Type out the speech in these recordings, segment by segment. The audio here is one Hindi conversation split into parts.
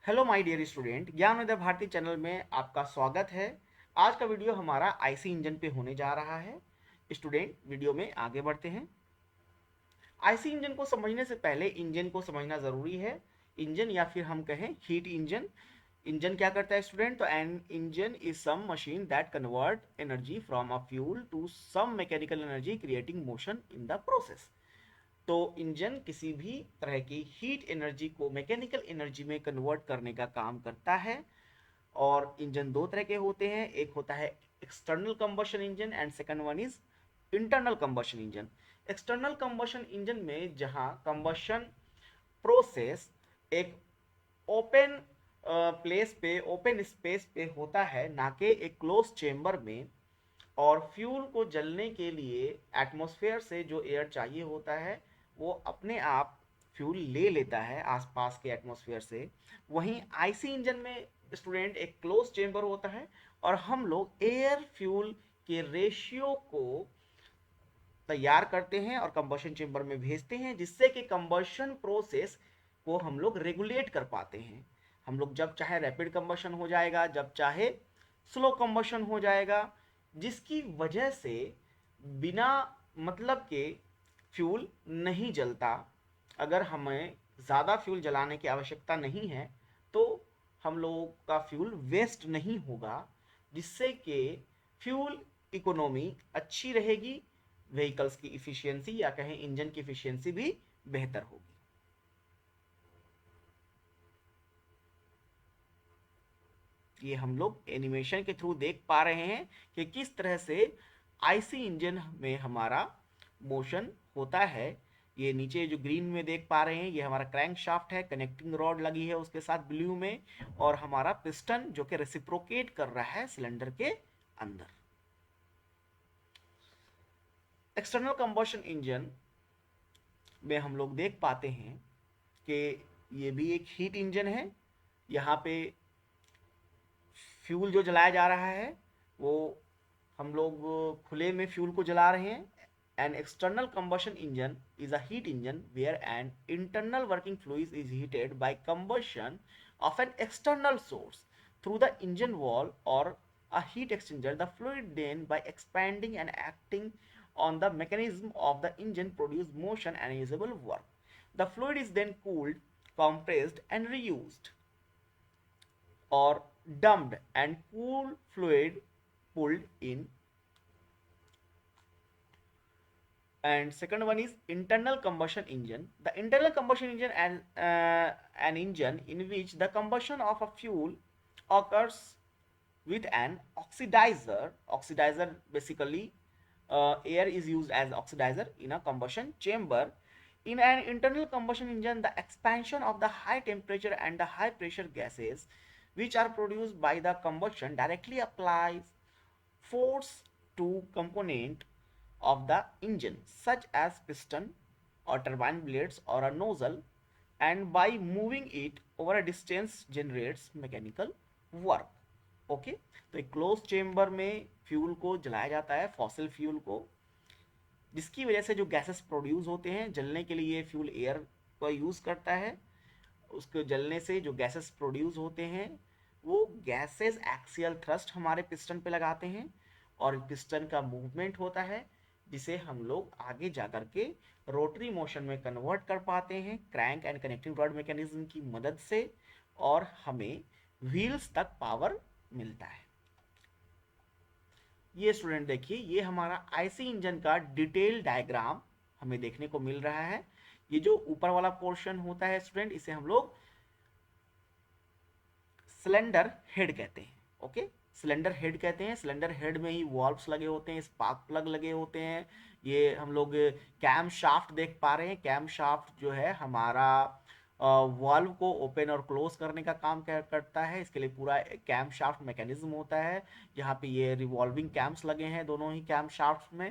हेलो माय डियर स्टूडेंट, ज्ञान उदय भारती चैनल में आपका स्वागत है। आज का वीडियो हमारा आईसी इंजन पे होने जा रहा है। स्टूडेंट, वीडियो में आगे बढ़ते हैं। आईसी इंजन को समझने से पहले इंजन को समझना ज़रूरी है। इंजन या फिर हम कहें हीट इंजन। इंजन क्या करता है स्टूडेंट? तो an engine is some machine that convert energy from a fuel to some mechanical energy creating motion in the process. तो इंजन किसी भी तरह की हीट एनर्जी को मैकेनिकल एनर्जी में कन्वर्ट करने का काम करता है। और इंजन दो तरह के होते हैं, एक होता है external combustion engine and second one is internal combustion engine. External combustion engine में जहां कंबशन प्रोसेस एक ओपन प्लेस पे, ओपन स्पेस पे होता है, ना कि एक क्लोज चेम्बर में। और फ्यूल को जलने के लिए एटमॉस्फेयर से जो एयर चाहिए होता है वो अपने आप फ्यूल ले लेता है आसपास के एटमॉस्फेयर से। वहीं आईसी इंजन में स्टूडेंट एक क्लोज चेम्बर होता है और हम लोग एयर फ्यूल के रेशियो को तैयार करते हैं और कंबशन चेम्बर में भेजते हैं, जिससे कि कंबशन प्रोसेस को हम लोग रेगुलेट कर पाते हैं। हम लोग जब चाहे रैपिड कंबशन हो जाएगा, जब चाहे स्लो कंबशन हो जाएगा, जिसकी वजह से बिना मतलब के फ्यूल नहीं जलता। अगर हमें ज़्यादा फ्यूल जलाने की आवश्यकता नहीं है तो हम लोगों का फ्यूल वेस्ट नहीं होगा, जिससे कि फ्यूल इकोनॉमी अच्छी रहेगी, व्हीकल्स की इफिशियंसी या कहें इंजन की इफिशियंसी भी बेहतर होगी। ये हम लोग एनिमेशन के थ्रू देख पा रहे हैं कि किस तरह से आईसी इंजन में हमारा मोशन होता है। ये नीचे जो ग्रीन में देख पा रहे हैं ये हमारा क्रैंक शाफ्ट है, कनेक्टिंग रॉड लगी है उसके साथ ब्लू में, और हमारा पिस्टन जो कि रेसिप्रोकेट कर रहा है सिलेंडर के अंदर। एक्सटर्नल कंबशन इंजन में हम लोग देख पाते हैं कि ये भी एक हीट इंजन है। यहाँ पे फ्यूल जो जलाया जा रहा है वो हम लोग खुले में फ्यूल को जला रहे हैं। An external combustion engine is a heat engine where an internal working fluid is heated by combustion of an external source through the engine wall or a heat exchanger. The fluid then by expanding and acting on the mechanism of the engine produce motion and usable work. The fluid is then cooled, compressed and reused, or dumped and cool fluid pulled in. And second one is internal combustion engine. The internal combustion engine is an engine in which the combustion of a fuel occurs with an oxidizer. Oxidizer basically, air is used as oxidizer in a combustion chamber. In an internal combustion engine, the expansion of the high temperature and the high pressure gases which are produced by the combustion directly applies force to component of the engine such as piston or turbine blades or a nozzle, and by moving it over a distance generates mechanical work. Okay, तो एक क्लोज चेम्बर में फ्यूल को जलाया जाता है, फॉसिल फ्यूल को, जिसकी वजह से जो गैसेस प्रोड्यूस होते हैं, जलने के लिए फ्यूल एयर का यूज़ करता है। उसके जलने से जो गैसेस प्रोड्यूस होते हैं वो गैसेस एक्सियल थ्रस्ट हमारे पिस्टन पे लगाते हैं और पिस्टन का मूवमेंट होता है, जिसे हम लोग आगे जा कर के रोटरी मोशन में कन्वर्ट कर पाते हैं crank and connecting rod mechanism की मदद से, और हमें व्हील्स तक पावर मिलता है। ये स्टूडेंट देखिए, ये हमारा आईसी इंजन का डिटेल डायग्राम हमें देखने को मिल रहा है। ये जो ऊपर वाला पोर्शन होता है स्टूडेंट, इसे हम लोग सिलेंडर हेड कहते हैं। ओके, सिलेंडर हेड कहते हैं। सिलेंडर हेड में ही वॉल्व्स लगे होते हैं, स्पार्क प्लग लगे होते हैं। ये हम लोग कैम शाफ्ट देख पा रहे हैं। कैम शाफ्ट जो है हमारा वाल्व को ओपन और क्लोज करने का काम करता है। इसके लिए पूरा कैम शाफ्ट मैकेनिज्म होता है। यहाँ पे ये रिवॉल्विंग कैम्स लगे हैं दोनों ही कैम शाफ्ट में।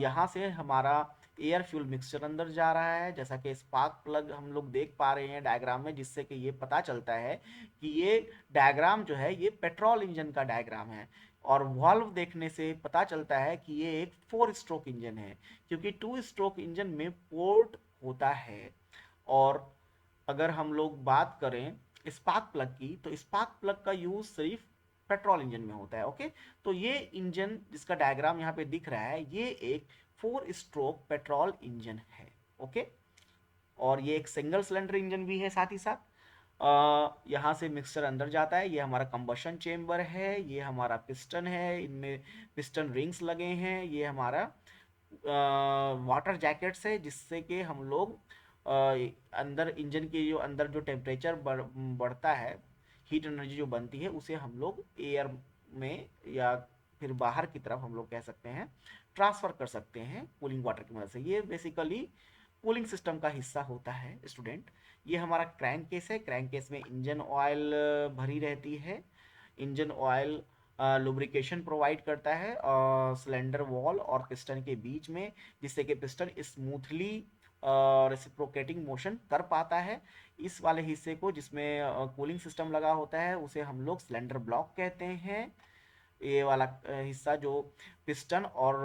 यहाँ से हमारा एयर फ्यूल मिक्सचर अंदर जा रहा है, जैसा कि स्पार्क प्लग हम लोग देख पा रहे हैं डायग्राम में, जिससे कि ये पता चलता है कि ये डायग्राम जो है ये पेट्रोल इंजन का डायग्राम है। और वाल्व देखने से पता चलता है कि ये एक 4 स्ट्रोक इंजन है, क्योंकि 2 स्ट्रोक इंजन में पोर्ट होता है। और अगर हम लोग बात करें स्पार्क प्लग की, तो स्पार्क प्लग का यूज सिर्फ पेट्रोल इंजन में होता है। ओके, तो ये इंजन जिसका डायग्राम यहाँ पे दिख रहा है, ये एक 4 स्ट्रोक पेट्रोल इंजन है। ओके, और ये एक सिंगल सिलेंडर इंजन भी है। साथ ही साथ यहाँ से मिक्सचर अंदर जाता है, ये हमारा कंबशन चेम्बर है, ये हमारा पिस्टन है, इनमें पिस्टन रिंग्स लगे हैं, ये हमारा वाटर जैकेट्स है, जिससे कि हम लोग अंदर इंजन के जो अंदर जो टेम्परेचर बढ़ता है, हीट एनर्जी जो बनती है, उसे हम लोग एयर में या फिर बाहर की तरफ हम लोग कह सकते हैं ट्रांसफ़र कर सकते हैं कूलिंग वाटर की मदद से। ये बेसिकली कूलिंग सिस्टम का हिस्सा होता है स्टूडेंट। ये हमारा क्रैंक केस है, क्रैंक केस में इंजन ऑयल भरी रहती है। इंजन ऑयल लुब्रिकेशन प्रोवाइड करता है सिलेंडर वॉल और पिस्टन के बीच में, जिससे कि पिस्टन स्मूथली रेसिप्रोकेटिंग मोशन कर पाता है। इस वाले हिस्से को जिसमें कूलिंग सिस्टम लगा होता है, उसे हम लोग सिलेंडर ब्लॉक कहते हैं। ये वाला हिस्सा जो पिस्टन और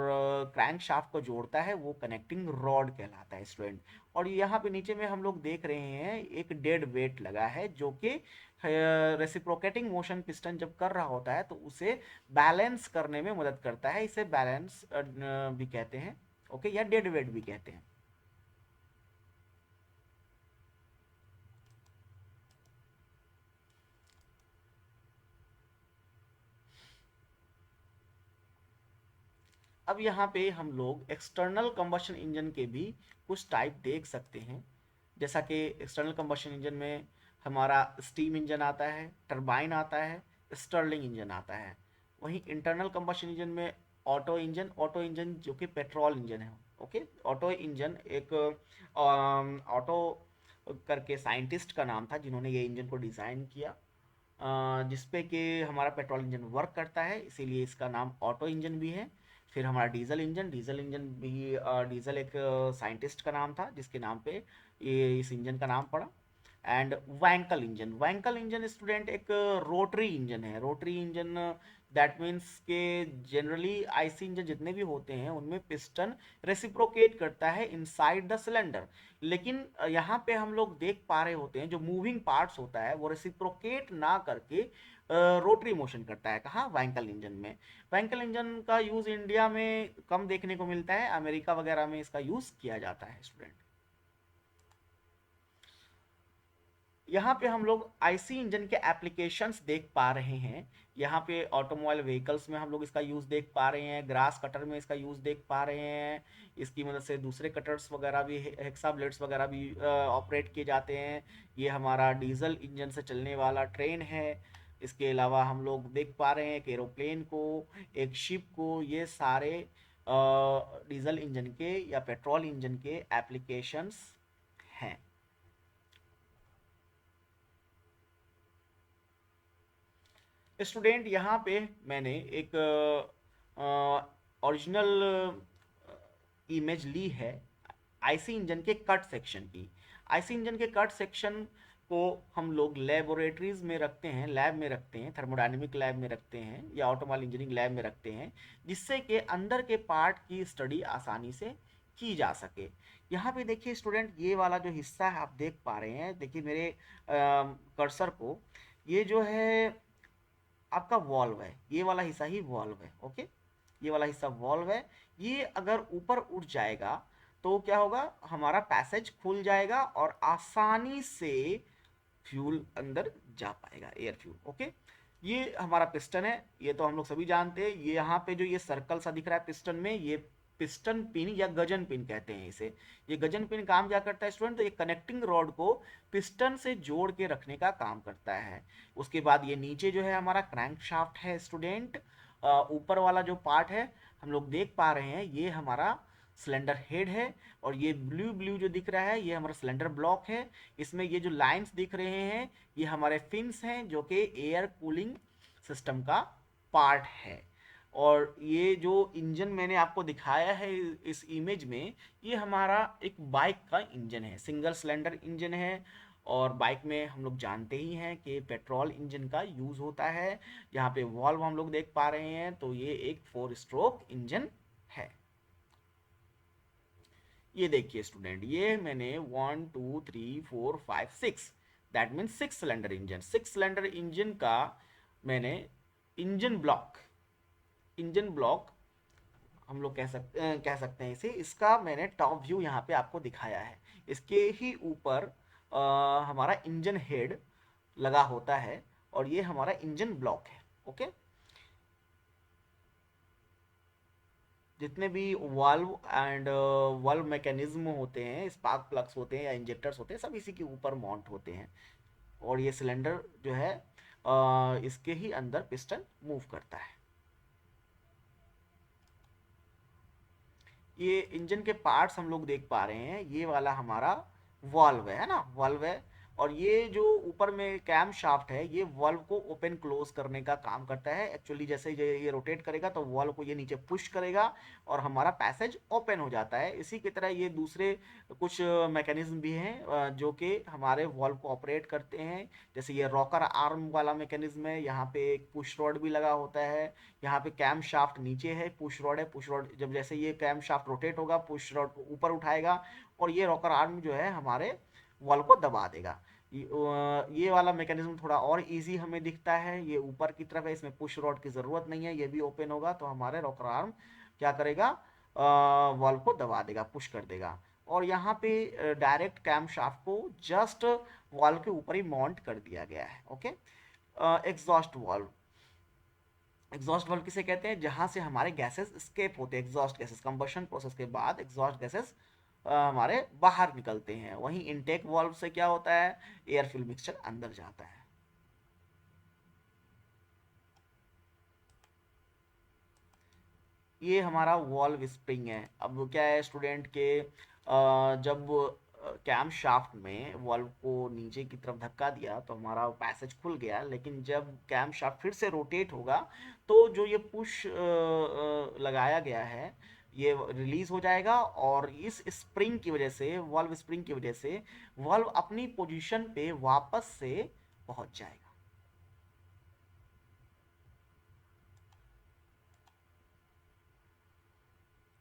क्रैंक शाफ्ट को जोड़ता है, वो कनेक्टिंग रॉड कहलाता है स्टूडेंट। और यहाँ पे नीचे में हम लोग देख रहे हैं एक डेड वेट लगा है, जो कि रेसिप्रोकेटिंग मोशन पिस्टन जब कर रहा होता है तो उसे बैलेंस करने में मदद करता है। इसे बैलेंस भी कहते हैं, ओके, या डेड वेट भी कहते हैं। अब यहाँ पे हम लोग एक्सटर्नल कंबशन इंजन के भी कुछ टाइप देख सकते हैं। जैसा कि एक्सटर्नल कंबशन इंजन में हमारा स्टीम इंजन आता है, टरबाइन आता है, स्टर्लिंग इंजन आता है। वहीं इंटरनल कंबशन इंजन में ऑटो इंजन जो कि पेट्रोल इंजन है। ओके, ऑटो इंजन एक ऑटो करके साइंटिस्ट का नाम था जिन्होंने ये इंजन को डिज़ाइन किया, जिसपे कि हमारा पेट्रोल इंजन वर्क करता है, इसीलिए इसका नाम ऑटो इंजन भी है। फिर हमारा डीजल इंजन भी डीजल एक साइंटिस्ट का नाम था जिसके नाम पे ये इस इंजन का नाम पड़ा। एंड वैंकल इंजन स्टूडेंट एक रोटरी इंजन है। रोटरी इंजन दैट मीन्स के जनरली आईसी इंजन जितने भी होते हैं उनमें पिस्टन रेसिप्रोकेट करता है इनसाइड द सिलेंडर, लेकिन यहाँ पे हम लोग देख पा रहे होते हैं जो मूविंग पार्ट्स होता है वो रेसिप्रोकेट ना करके रोटरी मोशन करता है। कहाँ? वैंकल इंजन में। वैंकल इंजन का यूज़ इंडिया में कम देखने को मिलता है, अमेरिका वगैरह में इसका यूज़ किया जाता है स्टूडेंट। यहाँ पे हम लोग आईसी इंजन के एप्लीकेशंस देख पा रहे हैं। यहाँ पे ऑटोमोबाइल व्हीकल्स में हम लोग इसका यूज़ देख पा रहे हैं, ग्रास कटर में इसका यूज़ देख पा रहे हैं। इसकी मदद से दूसरे कटर्स वगैरह भी, हेक्सा ब्लेड्स वगैरह भी ऑपरेट किए जाते हैं। ये हमारा डीजल इंजन से चलने वाला ट्रेन है। इसके अलावा हम लोग देख पा रहे हैं एक एरोप्लेन को, एक शिप को। ये सारे डीजल इंजन के या पेट्रोल इंजन के एप्लीकेशंस हैं। स्टूडेंट यहाँ पे मैंने एक ओरिजिनल इमेज ली है आईसी इंजन के कट सेक्शन की। आईसी इंजन के कट सेक्शन को हम लोग लेबोरेटरीज में रखते हैं, लैब में रखते हैं, थर्मोडायनेमिक लैब में रखते हैं या ऑटोमोबाइल इंजीनियरिंग लैब में रखते हैं, जिससे कि अंदर के पार्ट की स्टडी आसानी से की जा सके। यहाँ पे देखिए स्टूडेंट, ये वाला जो हिस्सा है आप देख पा रहे हैं, देखिए मेरे कर्सर को, ये जो है आपका वॉल्व है, ये वाला हिस्सा ही वॉल्व है। ओके, ये वाला हिस्सा वॉल्व है। ये अगर ऊपर उठ जाएगा तो क्या होगा, हमारा पैसेज खुल जाएगा और आसानी से फ्यूल अंदर जा पाएगा, एयर फ्यूल। ओके, ये हमारा पिस्टन है, ये तो हम लोग सभी जानते हैं। ये यहाँ पे जो ये सर्कल सा दिख रहा है पिस्टन में, ये पिस्टन पिन या गजन पिन कहते हैं इसे। ये गजन पिन काम क्या करता है स्टूडेंट, तो ये कनेक्टिंग रॉड को पिस्टन से जोड़ के रखने का काम करता है। उसके बाद ये नीचे जो है हमारा क्रैंक शाफ्ट है स्टूडेंट। ऊपर वाला जो पार्ट है हम लोग देख पा रहे हैं, ये हमारा सिलेंडर हेड है। और ये ब्लू ब्लू जो दिख रहा है ये हमारा सिलेंडर ब्लॉक है। इसमें ये जो लाइंस दिख रहे हैं ये हमारे फिन्स हैं, जो कि एयर कूलिंग सिस्टम का पार्ट है। और ये जो इंजन मैंने आपको दिखाया है इस इमेज में, ये हमारा एक बाइक का इंजन है, सिंगल सिलेंडर इंजन है। और बाइक में हम लोग जानते ही हैं कि पेट्रोल इंजन का यूज़ होता है। यहाँ पे वॉल्व हम लोग देख पा रहे हैं, तो ये एक 4 स्ट्रोक इंजन है। ये देखिए स्टूडेंट, ये मैंने 1 2 3 4 5 6 that means 6 cylinder engine. 6 cylinder engine का मैंने इंजन ब्लॉक, इंजन ब्लॉक हम लोग कह सकते हैं इसे, इसका मैंने टॉप व्यू यहाँ पे आपको दिखाया है। इसके ही ऊपर हमारा इंजन हेड लगा होता है और ये हमारा इंजन ब्लॉक है। ओके, जितने भी वाल्व एंड वाल्व मैकेनिज्म होते हैं, स्पार्क प्लग्स होते हैं या इंजेक्टर्स होते हैं, सब इसी के ऊपर माउंट होते हैं। और ये सिलेंडर जो है इसके ही अंदर पिस्टन मूव करता है। ये इंजन के पार्ट्स हम लोग देख पा रहे हैं, ये वाला हमारा वाल्व है ना, वाल्व है। और ये जो ऊपर में कैम शाफ्ट है, ये वाल्व को ओपन क्लोज करने का काम करता है। एक्चुअली जैसे ये रोटेट करेगा तो वाल्व को ये नीचे पुश करेगा और हमारा पैसेज ओपन हो जाता है। इसी की तरह ये दूसरे कुछ मैकेनिज्म भी हैं जो कि हमारे वाल्व को ऑपरेट करते हैं। जैसे ये रॉकर आर्म वाला मैकेनिज्म है, यहाँ पे एक पुश रॉड भी लगा होता है। यहाँ पे कैम शाफ्ट नीचे है, पुश रॉड है, पुश रॉड जब जैसे ये कैम शाफ्ट रोटेट होगा, पुश रॉड को ऊपर उठाएगा और ये रॉकर आर्म जो है हमारे वॉल को दबा देगा। ये वाला मैकेनिज्म थोड़ा और इजी हमें दिखता है, ये ऊपर की तरफ है, इसमें पुश रॉड की ज़रूरत नहीं है। ये भी ओपन होगा तो हमारे रॉकर आर्म क्या करेगा, वॉल को दबा देगा, पुश कर देगा। और यहाँ पे डायरेक्ट कैम शाफ्ट को जस्ट वॉल के ऊपर ही माउंट कर दिया गया है। Okay, exhaust valve, exhaust valve किसे कहते हैं, जहां से हमारे गैसेस स्केप होते हैं, एग्जॉस्ट गैसेस कंबशन प्रोसेस के बाद एग्जॉस्ट गैसेस हमारे बाहर निकलते हैं। वहीं इनटेक वाल्व से क्या होता है, एयर फ्यूल मिक्सचर अंदर जाता है। ये हमारा वॉल्व स्प्रिंग है। अब क्या है स्टूडेंट के जब कैम शाफ्ट में वॉल्व को नीचे की तरफ धक्का दिया तो हमारा पैसेज खुल गया, लेकिन जब कैम शाफ्ट फिर से रोटेट होगा तो जो ये पुश लगाया गया है ये रिलीज हो जाएगा और इस स्प्रिंग की वजह से, वॉल्व स्प्रिंग की वजह से वॉल्व अपनी पोजीशन पे वापस से पहुंच जाएगा।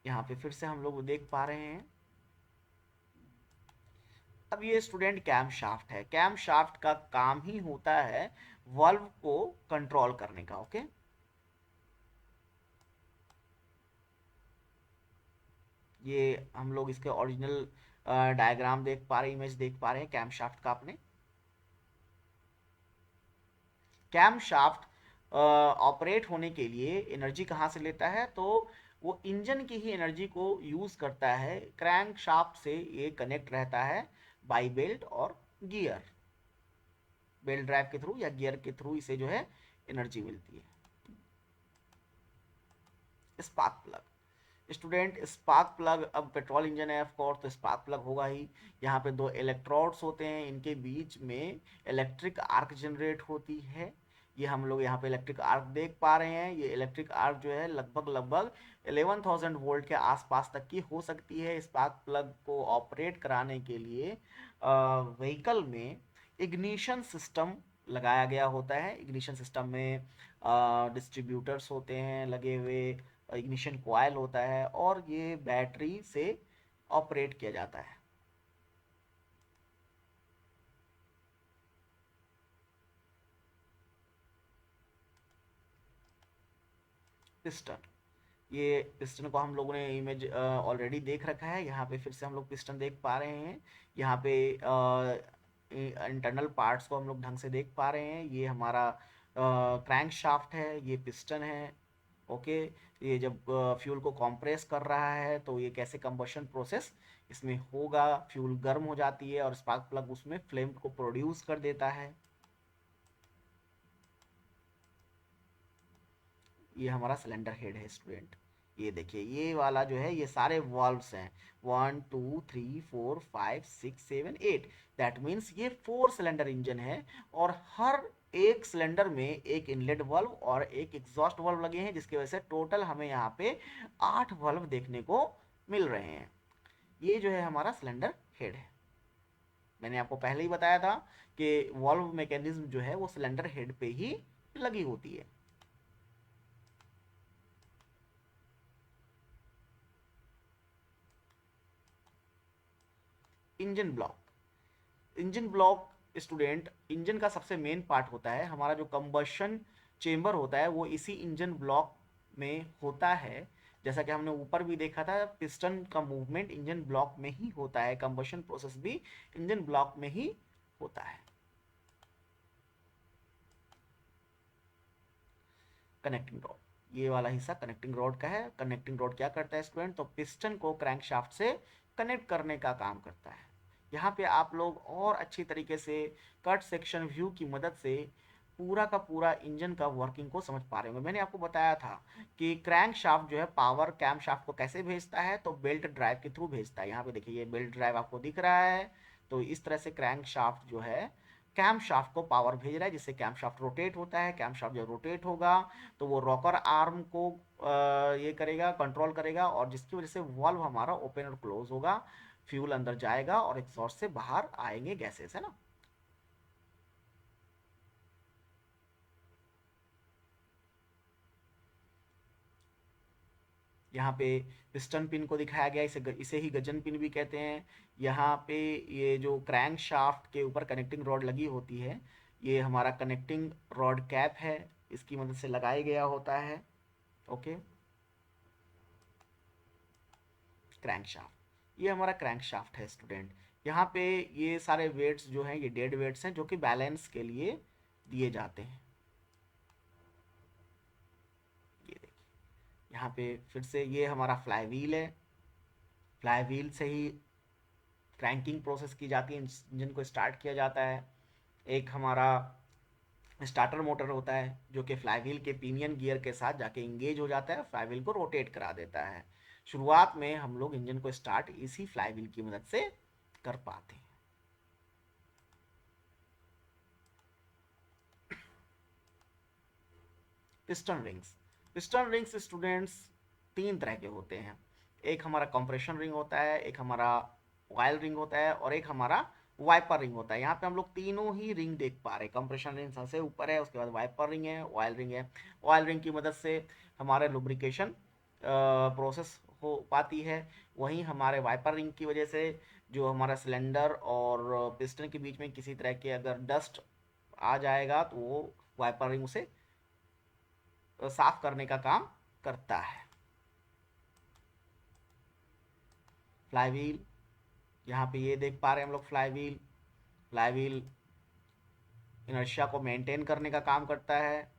यहाँ पे फिर से हम लोग देख पा रहे हैं। अब ये स्टूडेंट कैम शाफ्ट है, कैम शाफ्ट का काम ही होता है वॉल्व को कंट्रोल करने का। ओके, ये हम लोग इसके ओरिजिनल डायग्राम देख पा रहे हैं, इमेज देख पा रहे हैं कैम शाफ्ट का अपने। कैम शाफ्ट ऑपरेट होने के लिए एनर्जी कहाँ से लेता है, तो वो इंजन की ही एनर्जी को यूज करता है। क्रैंक शाफ्ट से ये कनेक्ट रहता है बाई बेल्ट और गियर, बेल्ट ड्राइव के थ्रू या गियर के थ्रू इसे जो है एनर्जी मिलती है। Spark plug, student spark plug, अब पेट्रोल इंजन है ऑफ कोर्स तो स्पार्क प्लग होगा ही। यहाँ पे दो इलेक्ट्रोड्स होते हैं, इनके बीच में इलेक्ट्रिक आर्क जनरेट होती है। ये हम लोग यहाँ पे इलेक्ट्रिक आर्क देख पा रहे हैं। ये इलेक्ट्रिक आर्क जो है लगभग लगभग 11,000 वोल्ट के आसपास तक की हो सकती है। स्पार्क प्लग को ऑपरेट कराने के लिए व्हीकल में इग्निशन सिस्टम लगाया गया होता है। इग्निशन सिस्टम में डिस्ट्रीब्यूटर्स होते हैं लगे हुए, इग्निशन कॉइल होता है और ये बैटरी से ऑपरेट किया जाता है। पिस्टन, ये पिस्टन को हम लोगों ने इमेज ऑलरेडी देख रखा है, यहाँ पे फिर से हम लोग पिस्टन देख पा रहे हैं। यहाँ पे इंटरनल पार्ट्स को हम लोग ढंग से देख पा रहे हैं। ये हमारा क्रैंक शाफ्ट है, ये पिस्टन है। ओके, ये जब फ्यूल को कंप्रेस कर रहा है तो ये कैसे कंबशन प्रोसेस इसमें होगा, फ्यूल गर्म हो जाती है और स्पार्क प्लग उसमें फ्लेम को प्रोड्यूस कर देता है। ये हमारा सिलेंडर हेड है स्टूडेंट। ये देखिए ये वाला जो है ये सारे वॉल्व्स हैं, 1 2 3 4 5 6 7 8, दैट मीन्स ये 4 सिलेंडर इंजन है। और हर एक सिलेंडर में एक इनलेट वाल्व और एक एग्जॉस्ट वाल्व लगे हैं, जिसकी वजह से टोटल हमें यहाँ पे 8 वाल्व देखने को मिल रहे हैं। ये जो है हमारा सिलेंडर हेड है। मैंने आपको पहले ही बताया था कि वाल्व मैकेनिज्म जो है वो सिलेंडर हेड पे ही लगी होती है। Engine block, engine block student engine का सबसे मेन पार्ट होता है, हमारा जो कंबशन चेंबर होता है वो इसी इंजन ब्लॉक में होता है। जैसा कि हमने ऊपर भी देखा था, पिस्टन का मूवमेंट इंजन ब्लॉक में ही होता है, कंबशन प्रोसेस भी इंजन ब्लॉक में ही होता है। कनेक्टिंग रॉड, ये वाला हिस्सा कनेक्टिंग रॉड का है। कनेक्टिंग रॉड क्या करता है स्टूडेंट, तो पिस्टन को क्रैंकशाफ्ट से कनेक्ट करने का काम करता है। यहाँ पे आप लोग और अच्छी तरीके से कट सेक्शन व्यू की मदद से पूरा का पूरा इंजन का वर्किंग को समझ पा रहे होंगे। मैंने आपको बताया था कि क्रैंक शाफ्ट जो है पावर कैम शाफ्ट को कैसे भेजता है, तो बेल्ट ड्राइव के थ्रू भेजता है। यहाँ पे देखिए ये बेल्ट ड्राइव आपको दिख रहा है। तो इस तरह से क्रैंक शाफ्ट जो है कैम शाफ्ट को पावर भेज रहा है, जिससे कैम शाफ्ट रोटेट होता है। कैम शाफ्ट जब रोटेट होगा तो वो रॉकर आर्म को ये करेगा, कंट्रोल करेगा, और जिसकी वजह से वाल्व हमारा ओपन और क्लोज होगा, फ्यूल अंदर जाएगा और एग्जॉस्ट से बाहर आएंगे गैसेस, है ना। यहाँ पे पिस्टन पिन को दिखाया गया, इसे ही गजन पिन भी कहते हैं। यहाँ पे ये जो क्रैंक शाफ्ट के ऊपर कनेक्टिंग रॉड लगी होती है, ये हमारा कनेक्टिंग रॉड कैप है, इसकी मदद से लगाया गया होता है। ओके, क्रैंक शाफ्ट, ये हमारा क्रैंक शाफ्ट है स्टूडेंट। यहाँ पे ये सारे वेट्स जो हैं ये डेड वेट्स हैं, जो कि बैलेंस के लिए दिए जाते हैं। ये देखिए यहाँ पे फिर से ये हमारा फ्लाई व्हील है। फ्लाई व्हील से ही क्रैंकिंग प्रोसेस की जाती है, इंजन को स्टार्ट किया जाता है। एक हमारा स्टार्टर मोटर होता है जो कि फ्लाईव्हील के पिनियन गियर के साथ जाके इंगेज हो जाता है, फ्लाईव्हील को रोटेट करा देता है। शुरुआत में हम लोग इंजन को स्टार्ट इसी फ्लाईव्हील की मदद से कर पाते हैं। Piston rings, piston rings students तीन तरह के होते हैं। एक हमारा कंप्रेशन रिंग होता है, एक हमारा ऑयल रिंग होता है, और एक हमारा वाइपर रिंग होता है। यहाँ पे हम लोग तीनों ही रिंग देख पा रहे हैं। कंप्रेशन रिंग सबसे ऊपर है, उसके बाद वाइपर रिंग है, ऑयल रिंग है। ऑयल रिंग की मदद से हमारे लुब्रिकेशन प्रोसेस हो पाती है। वहीं हमारे वाइपर रिंग की वजह से जो हमारा सिलेंडर और पिस्टन के बीच में किसी तरह के अगर डस्ट आ जाएगा तो वो वाइपर रिंग उसे साफ करने का काम करता है। फ्लाईव्हील, यहाँ पे ये देख पा रहे हैं हम लोग फ्लाईव्हील। फ्लाईव्हील इनर्शिया को मेंटेन करने का काम करता है।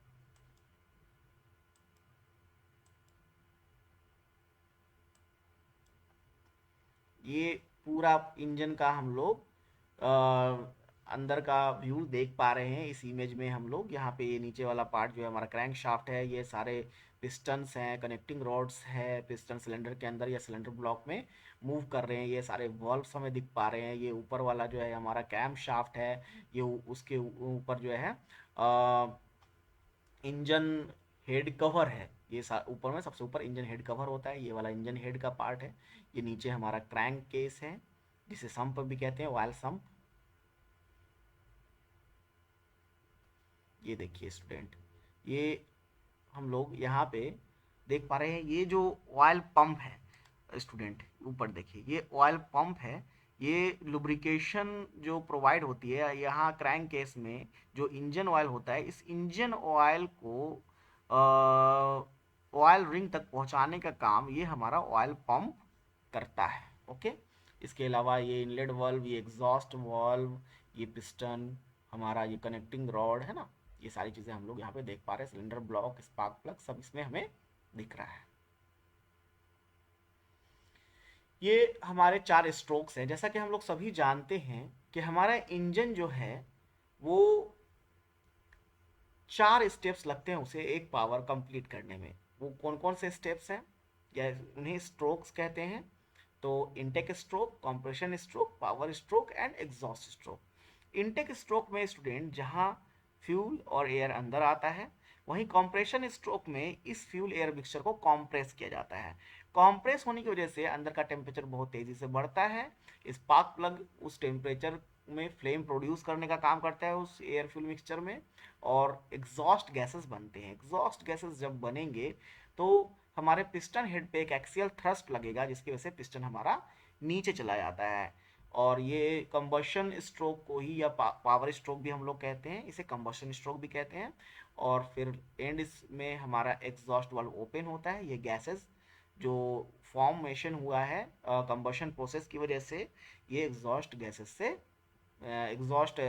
ये पूरा इंजन का हम लोग अंदर का व्यू देख पा रहे हैं इस इमेज में। हम लोग यहाँ पे ये नीचे वाला पार्ट जो है हमारा क्रैंक शाफ्ट है, ये सारे पिस्टन्स हैं, कनेक्टिंग रॉड्स है, पिस्टन सिलेंडर के अंदर या सिलेंडर ब्लॉक में मूव कर रहे हैं। ये सारे वॉल्व्स हमें दिख पा रहे हैं। ये ऊपर वाला जो है हमारा कैम शाफ्ट है, ये उसके ऊपर जो है इंजन हेड कवर है। ये ऊपर में सबसे ऊपर इंजन हेड कवर होता है, ये वाला इंजन हेड का पार्ट है। ये नीचे हमारा क्रैंक केस है, जिसे संप भी कहते हैं, ऑयल संप। ये देखिए स्टूडेंट, ये हम लोग यहाँ पे देख पा रहे हैं, ये जो ऑयल पंप है स्टूडेंट, ऊपर देखिए ये ऑयल पंप है। ये लुब्रिकेशन जो प्रोवाइड होती है यहाँ क्रैंक केस में, जो इंजन ऑयल होता है, इस इंजन ऑयल को ऑयल रिंग तक पहुँचाने का काम ये हमारा ऑयल पंप करता है। ओके, इसके अलावा ये इनलेट वाल्व, ये एग्जॉस्ट वाल्व, ये पिस्टन, हमारा ये कनेक्टिंग रॉड है ना, ये सारी चीज़ें हम लोग यहाँ पे देख पा रहे हैं। सिलेंडर ब्लॉक, स्पार्क प्लग, सब इसमें हमें दिख रहा है। ये हमारे चार स्ट्रोक्स हैं। जैसा कि हम लोग सभी जानते हैं कि हमारा इंजन जो है वो चार स्टेप्स लगते हैं उसे एक पावर कंप्लीट करने में। वो कौन कौन से स्टेप्स हैं या उन्हें स्ट्रोक्स कहते हैं, तो intake stroke, compression stroke, power stroke and exhaust stroke. Intake stroke में स्टूडेंट जहां फ्यूल और एयर अंदर आता है, वहीं कंप्रेशन स्ट्रोक में इस फ्यूल एयर मिक्सचर को कंप्रेस किया जाता है। कंप्रेस होने की वजह से अंदर का टेम्परेचर बहुत तेजी से बढ़ता है। स्पार्क प्लग उस टेम्परेचर में फ्लेम प्रोड्यूस करने का काम करता है उस एयर फ्यूल मिक्सचर में, और एग्जॉस्ट गैसेस बनते हैं। एग्जॉस्ट गैसेस जब बनेंगे तो हमारे पिस्टन हेड पे एक एक्सियल थ्रस्ट लगेगा, जिसकी वजह से पिस्टन हमारा नीचे चला जाता है। और ये कंबशन स्ट्रोक को ही या पावर स्ट्रोक भी हम लोग कहते हैं, इसे कंबशन स्ट्रोक भी कहते हैं। और फिर एंड में हमारा एग्जॉस्ट वाल्व ओपन होता है। ये गैसेस जो फॉर्मेशन हुआ है कंबशन प्रोसेस की वजह से, ये एग्जॉस्ट गैसेस से एग्जॉस्ट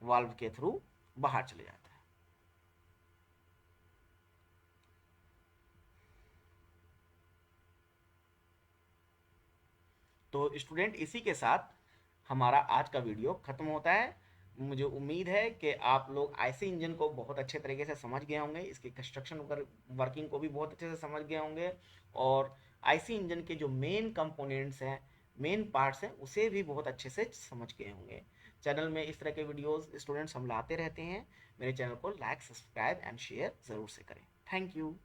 वाल्व के थ्रू बाहर चले जाता है। तो स्टूडेंट, इसी के साथ हमारा आज का वीडियो खत्म होता है। मुझे उम्मीद है कि आप लोग आईसी इंजन को बहुत अच्छे तरीके से समझ गए होंगे, इसकी कंस्ट्रक्शन वर्किंग को भी बहुत अच्छे से समझ गए होंगे, और आईसी इंजन के जो मेन कंपोनेंट्स हैं, मेन पार्ट्स हैं, उसे भी बहुत अच्छे से समझ गए होंगे। चैनल में इस तरह के वीडियोस स्टूडेंट्स हम लाते रहते हैं। मेरे चैनल को लाइक, सब्सक्राइब एंड शेयर ज़रूर से करें। Thank you.